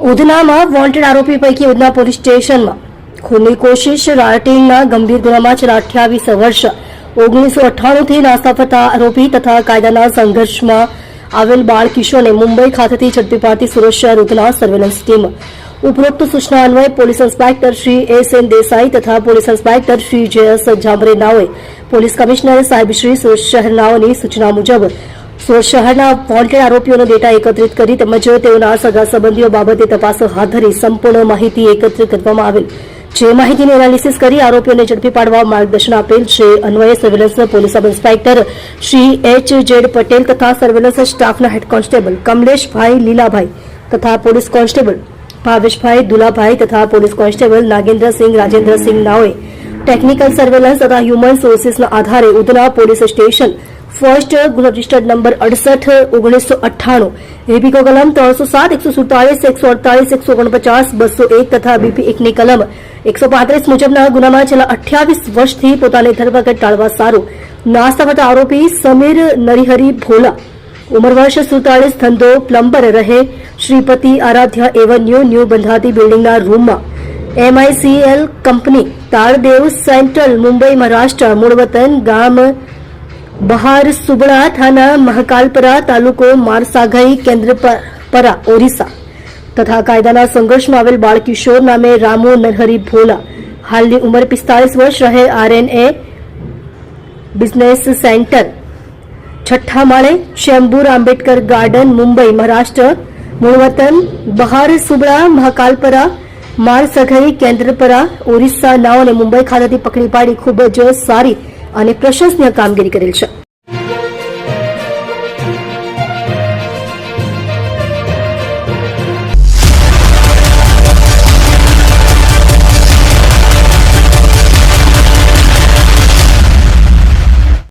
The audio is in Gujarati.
ઉધનામાં વોન્ટેડ આરોપી પૈકી ઉધના પોલીસ સ્ટેશનમાં ખૂનની કોશિશ રાયટિંગના ગંભીર ગુનામાં છેલ્લા 28 વર્ષ 1998 થી નાસ્તા ફરતા આરોપી તથા કાયદાના સંઘર્ષમાં આવેલ બાળ કિશોરને મુંબઈ ખાતેથી ઝડપી પાડતી સુરત શહેર ઉધના સર્વેલન્સ ટીમ ઉપરોક્ત સૂચના અન્વયે police inspector Shri S N. Desai તથા police inspector Shri J S. Jambare નાઓએ પોલીસ કમિશનર સાહેબ શ્રી સુરત શહેર નાઓની સૂચના મુજબ સુરત શહેરના વોન્ટેડ આરોપીઓનો ડેટા એકત્રિત કરી તેમજ તેઓના સગા સંબંધીઓ બાબતે તપાસ હાથ ધરી સંપૂર્ણ માહિતી એકત્રિત કરવામાં આવેલ, જે માહિતીનું એનાલિસિસ કરી આરોપીઓને ઝડપી પાડવા માર્ગદર્શન આપેલ છે. અન્વયે surveillance police sub inspector Shri H Z. Patel તથા સર્વેલન્સ સ્ટાફના હેડ કોન્સ્ટેબલ કમલેશભાઈ લીલાભાઈ તથા પોલીસ કોન્સ્ટેબલ ભાવેશભાઈ દુલાભાઈ તથા પોલીસ કોન્સ્ટેબલ નાગેન્દ્રસિંહ રાજેન્દ્રસિંહ નાઓએ ટેકનિકલ સર્વેલન્સ તથા હ્યુમન સોર્સિસના આધારે ઉધના પોલીસ સ્ટેશન ફર્સ્ટ ગુનો રજિસ્ટર્ડ નંબર 68/1998 એબીકો કલમ 307, 147, 148, 149, 201 તથા બીપી 1 ની કલમ 135 મુજબના ગુનામાં છેલ્લા 28 વર્ષથી પોતાની ધરપકડ ટાળવા સારું નાસ્તા ફરતા આરોપી સમીર નરીહરી ભોલા, ઉંમર વર્ષ 47, ધંધો પ્લમ્બર, રહે શ્રીપતિ આરાધ્યા એવન્યુ, ન્યૂ બંધાતી બિલ્ડિંગના રૂમમાં, MICL company, Tardeo central, Mumbai Maharashtra, મૂળ વતન ગામ બહાર સુબળા, થાના મહાકાલપરા, તાલુકો મારસાઘઈ, કેન્દ્રપરા, ઓરિસ્સા તથા કાયદાના સંઘર્ષમાં આવેલ બાળ કિશોર નામે રામુ નરહરી ભોલા, હાલની ઉંમર 45 વર્ષ, રહે RNA બિઝનેસ સેન્ટર, છઠ્ઠા માળે, શેમ્બુર આંબેડકર ગાર્ડન, મુંબઈ મહારાષ્ટ્ર, મૂળ વતન બહાર સુબળા, મહાકાલપરા, મારસઘઈ, કેન્દ્રપરા, ઓરિસ્સા નાઓને મુંબઈ ખાતેથી પકડી પાડી ખૂબ જ સારી અને પ્રશંસનીય કામગીરી કરેલ છે.